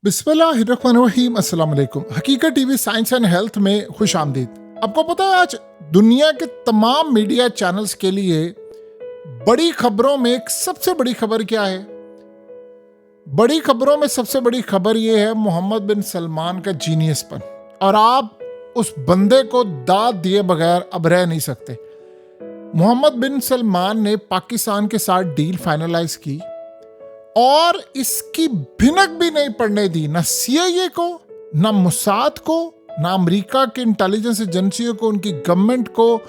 बिस्मिल्लाहिर्रहमानिर्रहीम। अस्सलाम वालेकुम। हकीकत टीवी साइंस एंड हेल्थ में खुश आमदीद। आपको पता है आज दुनिया के तमाम मीडिया चैनल्स के लिए बड़ी खबरों में एक सबसे बड़ी खबर क्या है? बड़ी खबरों में सबसे बड़ी खबर यह है मोहम्मद बिन सलमान का जीनियसपन। और आप उस बंदे को दाद दिए बगैर अब रह नहीं सकते। मोहम्मद बिन सलमान ने पाकिस्तान के साथ डील फाइनलाइज की और इसकी भिनक भी नहीं पड़ने दी, ना सीआईए को, ना मुसाद को, ना अमेरिका के इंटेलिजेंस एजेंसियों को, उनकी गवर्नमेंट को,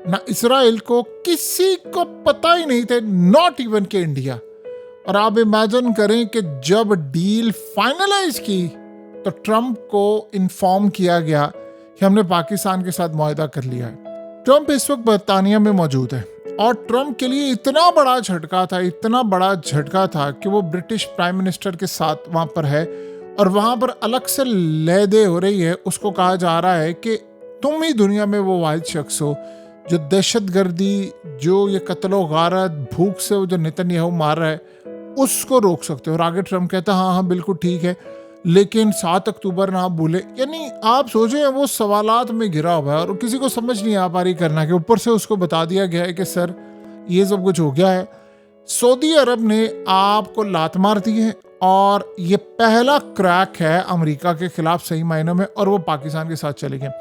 ना इसराइल को, किसी को पता ही नहीं थे, नॉट इवन के इंडिया। और आप इमेजिन करें कि जब डील फाइनलाइज की तो ट्रंप को इन्फॉर्म किया गया कि हमने पाकिस्तान के साथ मुआहदा कर लिया है। ट्रंप इस वक्त बरतानिया में मौजूद है और ट्रंप के लिए इतना बड़ा झटका था कि वो ब्रिटिश प्राइम मिनिस्टर के साथ वहाँ पर है और वहाँ पर अलग से लहदे हो रही है। उसको कहा जा रहा है कि तुम ही दुनिया में वो वाहिद शख्स हो जो दहशतगर्दी, जो ये कत्लो गारत, भूख से वो जो नेतन्याहू मार रहा है, उसको रोक सकते हो। और आगे ट्रंप कहता है हाँ बिल्कुल ठीक है, लेकिन 7 अक्टूबर ना आप भूले। यानी आप सोचें वो सवालात में घिरा हुआ है और किसी को समझ नहीं आ पा रही करना कि ऊपर से उसको बता दिया गया है कि सर ये सब कुछ हो गया है। सऊदी अरब ने आपको लात मार दी है और ये पहला क्रैक है अमेरिका के खिलाफ सही मायनों में, और वो पाकिस्तान के साथ चले गए।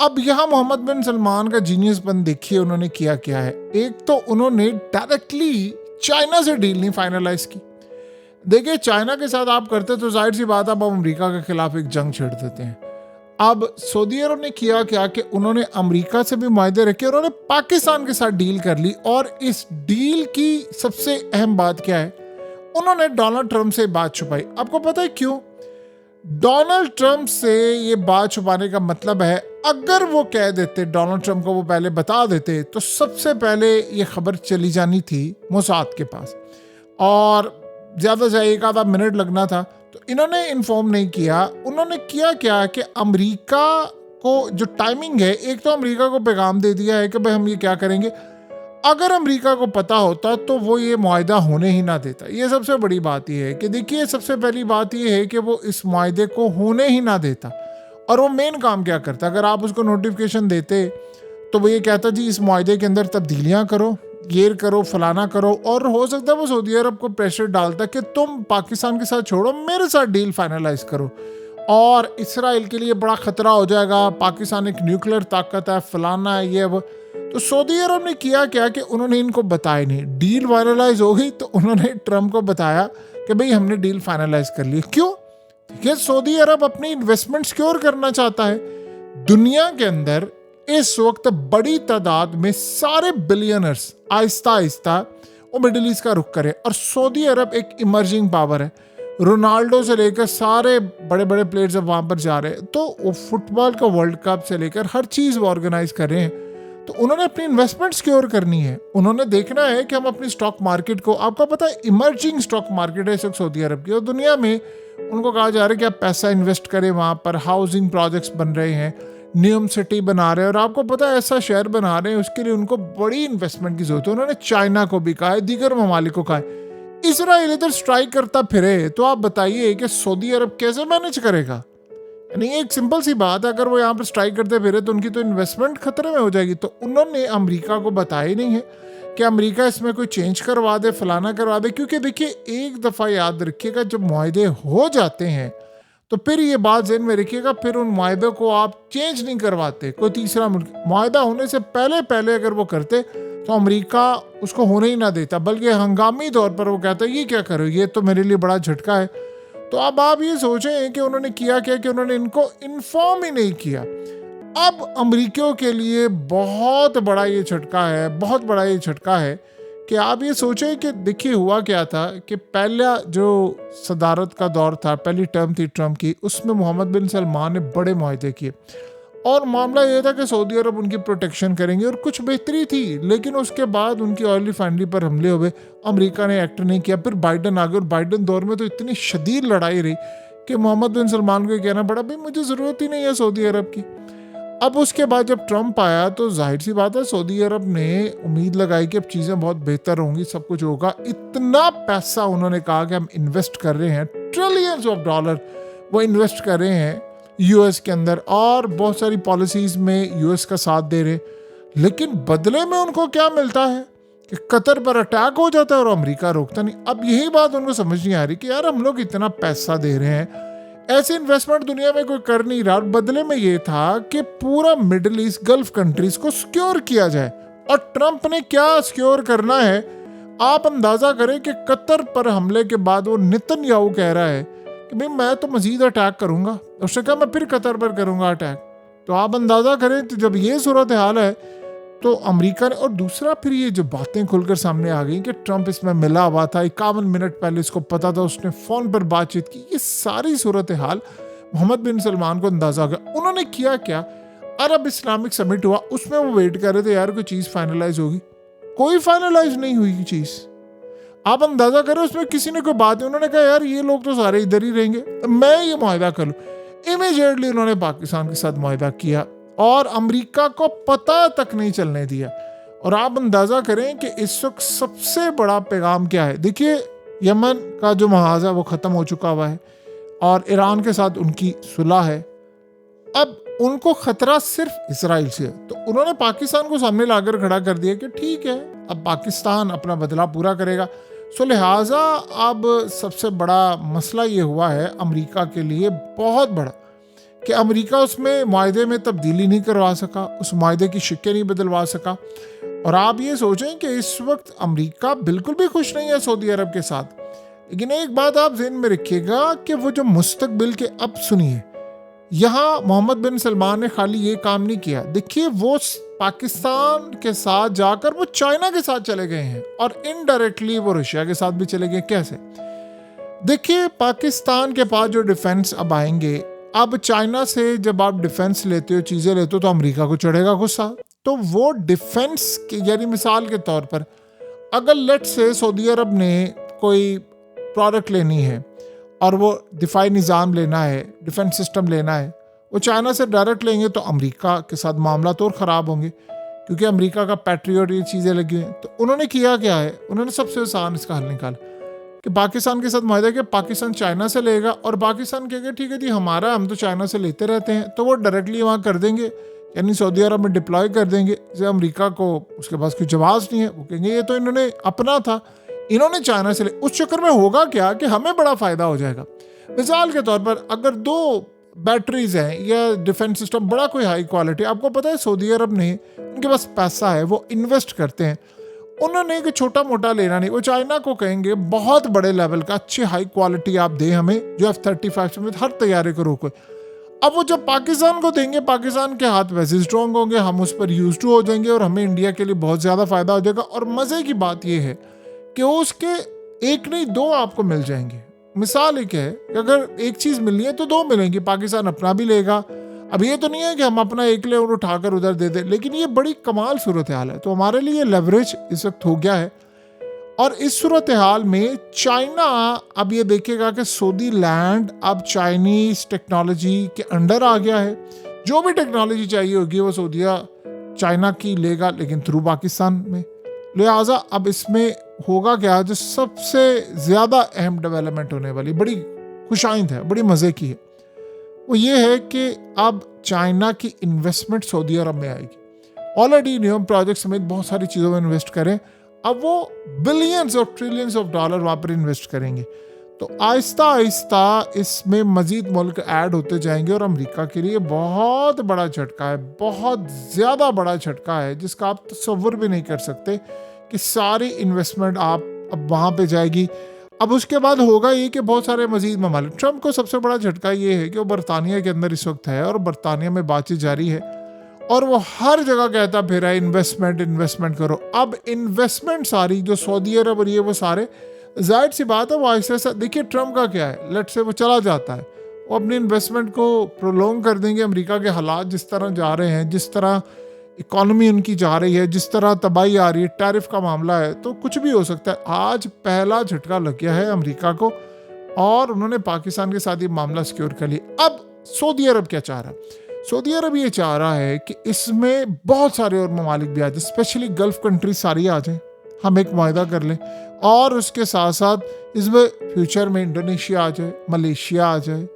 अब यहाँ मोहम्मद बिन सलमान का जीनियसपन देखिए उन्होंने किया क्या है। एक तो उन्होंने डायरेक्टली चाइना से डील नहीं फाइनलाइज की। देखिए चाइना के साथ आप करते तो जाहिर सी बात आप अमेरिका के खिलाफ एक जंग छेड़ देते हैं। अब सऊदी अरब ने किया क्या कि उन्होंने अमेरिका से भी मुआहदे रखे और उन्होंने पाकिस्तान के साथ डील कर ली। और इस डील की सबसे अहम बात क्या है, उन्होंने डोनाल्ड ट्रंप से बात छुपाई। आपको पता है क्यों? डोनाल्ड ट्रंप से ये बात छुपाने का मतलब है अगर वो कह देते, डोनाल्ड ट्रंप को वो पहले बता देते, तो सबसे पहले ये खबर चली जानी थी मोसाद के पास और ज़्यादा से एक आधा मिनट लगना था। तो इन्होंने इन्फॉर्म नहीं किया। उन्होंने किया क्या कि अमेरिका को जो टाइमिंग है, एक तो अमेरिका को पैगाम दे दिया है कि भाई हम ये क्या करेंगे। अगर अमेरिका को पता होता तो वो ये मुआहदा होने ही ना देता। ये सबसे बड़ी बात ये है कि देखिए सबसे पहली बात ये है कि वो इस मुआहदे को होने ही ना देता। और वो मेन काम क्या करता, अगर आप उसको नोटिफिकेशन देते तो वो ये कहता जी इस मुआहदे के अंदर तब्दीलियाँ करो, ये करो, फलाना करो। और हो सकता है वो सऊदी अरब को प्रेशर डालता कि तुम पाकिस्तान के साथ छोड़ो, मेरे साथ डील फाइनलाइज करो। और इसराइल के लिए बड़ा खतरा हो जाएगा, पाकिस्तान एक न्यूक्लियर ताकत है, फलाना है, ये वो। तो सऊदी अरब ने किया क्या कि उन्होंने इनको बताया नहीं। डील फाइनलाइज हो गई तो उन्होंने ट्रंप को बताया कि भाई हमने डील फाइनलाइज कर ली। क्यों? कि सऊदी अरब अपनी इन्वेस्टमेंट सिक्योर करना चाहता है। दुनिया के अंदर इस वक्त बड़ी तादाद में सारे बिलियनर्स आहिस्ता आहिस्ता वो मिडिल ईस्ट का रुख करें और सऊदी अरब एक इमर्जिंग पावर है। रोनाल्डो से लेकर सारे बड़े बड़े प्लेयर्स अब वहाँ पर जा रहे हैं। तो वो फुटबॉल का वर्ल्ड कप से लेकर हर चीज़ वो ऑर्गेनाइज कर रहे हैं। तो उन्होंने अपनी इन्वेस्टमेंट सिक्योर करनी है। उन्होंने देखना है कि हम अपनी स्टॉक मार्केट को, आपको पता है इमर्जिंग स्टॉक मार्केट है इस वक्त सऊदी अरब की, और दुनिया में उनको कहा जा रहा है कि आप पैसा इन्वेस्ट करें। वहाँ पर हाउसिंग प्रोजेक्ट्स बन रहे हैं, न्यूम सिटी बना रहे हैं, और आपको पता है ऐसा शहर बना रहे हैं, उसके लिए उनको बड़ी इन्वेस्टमेंट की जरूरत है। उन्होंने चाइना को भी कहा है, दीगर ममालिक को कहा है। इसराइल इधर स्ट्राइक करता फिरे तो आप बताइए कि सऊदी अरब कैसे मैनेज करेगा? यानी एक सिंपल सी बात है, अगर वो यहाँ पर स्ट्राइक करते फिरे तो उनकी तो इन्वेस्टमेंट खतरे में हो जाएगी। तो उन्होंने अमेरिका को बताया ही नहीं है कि अमेरिका इसमें कोई चेंज करवा दे, फलाना करवा दे। क्योंकि देखिए एक दफ़ा याद रखिएगा, जब मुआहदे हो जाते हैं तो फिर ये बात ज़हन में रखिएगा, फिर उन मुआहदों को आप चेंज नहीं करवाते। कोई तीसरा मुल्क मुआहदा होने से पहले पहले अगर वो करते तो अमेरिका उसको होने ही ना देता, बल्कि हंगामी तौर पर वो कहता ये क्या करो, ये तो मेरे लिए बड़ा झटका है। तो अब आप ये सोचें कि उन्होंने किया क्या कि उन्होंने इनको इन्फॉर्म ही नहीं किया। अब अमेरिकियों के लिए बहुत बड़ा ये झटका है कि आप ये सोचें कि देखिए हुआ क्या था कि पहला जो सदारत का दौर था, पहली टर्म थी ट्रंप की, उसमें मोहम्मद बिन सलमान ने बड़े मुआहदे किए और मामला ये था कि सऊदी अरब उनकी प्रोटेक्शन करेंगे और कुछ बेहतरी थी। लेकिन उसके बाद उनकी ऑयल रिफाइनरी पर हमले हुए, अमेरिका ने एक्ट नहीं किया। फिर बाइडन आ गए और बाइडन दौर में तो इतनी शदीद लड़ाई रही कि मोहम्मद बिन सलमान को कहना पड़ा भाई मुझे ज़रूरत ही नहीं है सऊदी अरब की। अब उसके बाद जब ट्रंप आया तो जाहिर सी बात है सऊदी अरब ने उम्मीद लगाई कि अब चीज़ें बहुत बेहतर होंगी, सब कुछ होगा। इतना पैसा उन्होंने कहा कि हम इन्वेस्ट कर रहे हैं, ट्रिलियंस ऑफ डॉलर वो इन्वेस्ट कर रहे हैं यूएस के अंदर और बहुत सारी पॉलिसीज में यूएस का साथ दे रहे हैं, लेकिन बदले में उनको क्या मिलता है कि कतर पर अटैक हो जाता है और अमेरिका रोकता नहीं। अब यही बात उनको समझ नहीं आ रही कि यार हम लोग इतना पैसा दे रहे हैं, ऐसे इन्वेस्टमेंट दुनिया में कोई कर नहीं रहा, बदले में ये था कि पूरा मिडिल ईस्ट गल्फ कंट्रीज को सिक्योर किया जाए। और ट्रंप ने क्या सिक्योर करना है, आप अंदाजा करें कि कतर पर हमले के बाद वो नेतन्याहू कह रहा है कि भाई मैं तो मजीद अटैक करूंगा, उसने कहा मैं फिर कतर पर करूंगा अटैक। तो आप अंदाजा करें तो जब ये सूरत हाल है तो अमेरिका ने, और दूसरा फिर ये जो बातें खुलकर सामने आ गई कि ट्रंप इसमें मिला हुआ था, 51 मिनट पहले इसको पता था, उसने फोन पर बातचीत की, ये सारी सूरत हाल मोहम्मद बिन सलमान को अंदाजा हो गया। उन्होंने किया क्या, अरब इस्लामिक समिट हुआ, उसमें वो वेट कर रहे थे यार कोई चीज़ फाइनलाइज होगी, कोई फाइनलाइज नहीं हुई चीज़। आप अंदाजा करें उसमें किसी ने कोई बात नहीं, उन्होंने कहा यार ये लोग तो सारे इधर ही रहेंगे, मैं ये मुआहदा कर लूँ। इमीडिएटली उन्होंने पाकिस्तान के साथ मुआहदा किया और अमेरिका को पता तक नहीं चलने दिया। और आप अंदाजा करें कि इस वक्त सबसे बड़ा पैगाम क्या है। देखिए यमन का जो महाज है वो ख़त्म हो चुका हुआ है और ईरान के साथ उनकी सुलह है, अब उनको खतरा सिर्फ इसराइल से है। तो उन्होंने पाकिस्तान को सामने लाकर खड़ा कर दिया कि ठीक है अब पाकिस्तान अपना बदला पूरा करेगा। सो लिहाजा अब सबसे बड़ा मसला ये हुआ है अमेरिका के लिए बहुत बड़ा कि अमेरिका उसमें मुआहदे में तब्दीली नहीं करवा सका, उस मुआहदे की शिक्के नहीं बदलवा सका। और आप ये सोचें कि इस वक्त अमेरिका बिल्कुल भी खुश नहीं है सऊदी अरब के साथ। लेकिन एक बात आप ज़हन में रखिएगा कि वो जो मुस्तकबिल के, अब सुनिए, यहाँ मोहम्मद बिन सलमान ने खाली ये काम नहीं किया, देखिए वो पाकिस्तान के साथ जाकर वो चाइना के साथ चले गए हैं और इनडायरेक्टली वो रशिया के साथ भी चले गए। कैसे, देखिए पाकिस्तान के पास जो डिफेंस अब आएंगे, अब चाइना से जब आप डिफेंस लेते हो, चीज़ें लेते हो, तो अमेरिका को चढ़ेगा गुस्सा। तो वो डिफेंस के, यानी मिसाल के तौर पर अगर लेट से सऊदी अरब ने कोई प्रोडक्ट लेनी है और वो दिफाई निज़ाम लेना है, डिफेंस सिस्टम लेना है, वो चाइना से डायरेक्ट लेंगे तो अमेरिका के साथ मामला तो और ख़राब होंगे क्योंकि अमेरिका का पैट्रियट ये चीज़ें लगी हैं। तो उन्होंने किया क्या है, उन्होंने सबसे आसान इसका हल निकाला कि पाकिस्तान के साथ मुआहदा किया, पाकिस्तान चाइना से लेगा और पाकिस्तान कहेगा ठीक है जी हमारा, हम तो चाइना से लेते रहते हैं, तो वो डायरेक्टली वहाँ कर देंगे, यानी सऊदी अरब में डिप्लॉय कर देंगे। जैसे अमेरिका को उसके पास कोई जवाब नहीं है, वो कहेंगे ये तो इन्होंने अपना था, इन्होंने चाइना से ले। उस चक्कर में होगा क्या कि हमें बड़ा फ़ायदा हो जाएगा। मिसाल के तौर पर अगर 2 बैटरीज हैं या डिफेंस सिस्टम बड़ा कोई हाई क्वालिटी, आपको पता है सऊदी अरब ने, उनके पास पैसा है, वो इन्वेस्ट करते हैं, उन्होंने एक छोटा मोटा लेना नहीं, वो चाइना को कहेंगे बहुत बड़े लेवल का अच्छी हाई क्वालिटी आप दें हमें, जो F-35 समेत हर तैयारे को रोको। अब वो जब पाकिस्तान को देंगे, पाकिस्तान के हाथ वैसे स्ट्रॉन्ग होंगे, हम उस पर यूज टू हो जाएंगे और हमें इंडिया के लिए बहुत ज़्यादा फ़ायदा हो जाएगा। और मज़े की बात यह है कि वो उसके एक नहीं 2 आपको मिल जाएंगे। मिसाल एक है कि अगर एक चीज़ मिलनी है तो 2 मिलेंगी, पाकिस्तान अपना भी लेगा। अब ये तो नहीं है कि हम अपना एक ले और उठाकर उधर दे दें, लेकिन ये बड़ी कमाल सूरत हाल है। तो हमारे लिए लेवरेज इस वक्त हो गया है और इस सूरत हाल में चाइना अब ये देखेगा कि सऊदी लैंड अब चाइनीज टेक्नोलॉजी के अंडर आ गया है, जो भी टेक्नोलॉजी चाहिए होगी वो सऊदीया चाइना की लेगा, लेकिन थ्रू पाकिस्तान में। लिहाजा अब इसमें होगा क्या, जो सबसे ज़्यादा अहम डेवलपमेंट होने वाली, बड़ी खुशाइंद है, बड़ी मज़े की है, वो ये है कि अब चाइना की इन्वेस्टमेंट सऊदी अरब में आएगी। ऑलरेडी न्यूम प्रोजेक्ट समेत बहुत सारी चीज़ों में इन्वेस्ट करें, अब वो बिलियंस और ट्रिलियंस ऑफ डॉलर वहाँ पर इन्वेस्ट करेंगे। तो आहिस्ता आहिस्ता इसमें मज़ीद मुल्क ऐड होते जाएंगे और अमेरिका के लिए बहुत बड़ा झटका है, बहुत ज़्यादा बड़ा झटका है, जिसका आप तसव्वुर भी नहीं कर सकते कि सारी इन्वेस्टमेंट आप अब वहाँ पे जाएगी। अब उसके बाद होगा ये कि बहुत सारे मजीद ममालिक, ट्रंप को सबसे बड़ा झटका ये है कि वो बरतानिया के अंदर इस वक्त है और बरतानिया में बातचीत जारी है और वो हर जगह कहता फिर है इन्वेस्टमेंट करो। अब इन्वेस्टमेंट सारी जो सऊदी अरब और ये वो सारे, जाहिर सी बात है वो ऐसा, देखिए ट्रंप का क्या है, लेट से वो चला जाता है, वो अपनी इन्वेस्टमेंट को प्रोलॉन्ग कर देंगे। अमेरिका के हालात जिस तरह जा रहे हैं, जिस तरह इकॉनमी उनकी जा रही है, जिस तरह तबाही आ रही है, टैरिफ का मामला है, तो कुछ भी हो सकता है। आज पहला झटका लग गया है अमेरिका को और उन्होंने पाकिस्तान के साथ ये मामला सिक्योर कर लिया। अब सऊदी अरब क्या चाह रहा है, सऊदी अरब ये चाह रहा है कि इसमें बहुत सारे और ममालिक भी आ जाए, स्पेशली गल्फ कंट्री सारी आ जाएं, हम एक मुआहदा कर लें और उसके साथ साथ इसमें फ्यूचर में इंडोनेशिया आ जाए, मलेशिया आ जाए,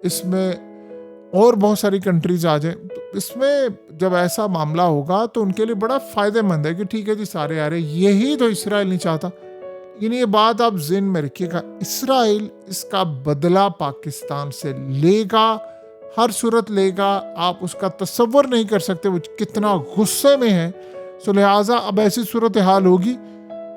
इसमें और बहुत सारी कंट्रीज आ जाएं, तो इसमें जब ऐसा मामला होगा तो उनके लिए बड़ा फ़ायदेमंद है कि ठीक है जी, सारे आ रहे। यही तो इसराइल नहीं चाहता। लेकिन ये बात आप ज़हन में रखिएगा, इसराइल इसका बदला पाकिस्तान से लेगा, हर सूरत लेगा। आप उसका तसव्वुर नहीं कर सकते वो कितना गुस्से में है। सो लिहाजा अब ऐसी सूरत हाल होगी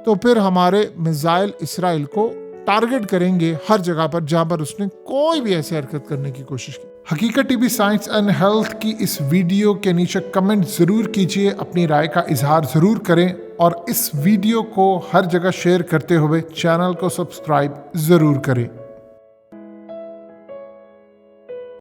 तो फिर हमारे मिसाइल इसराइल को टारगेट करेंगे हर जगह पर जहां पर उसने कोई भी ऐसी हरकत करने की कोशिश की। हकीकत टीवी साइंस एंड हेल्थ की इस वीडियो के नीचे कमेंट जरूर कीजिए, अपनी राय का इजहार जरूर करें और इस वीडियो को हर जगह शेयर करते हुए चैनल को सब्सक्राइब जरूर करें।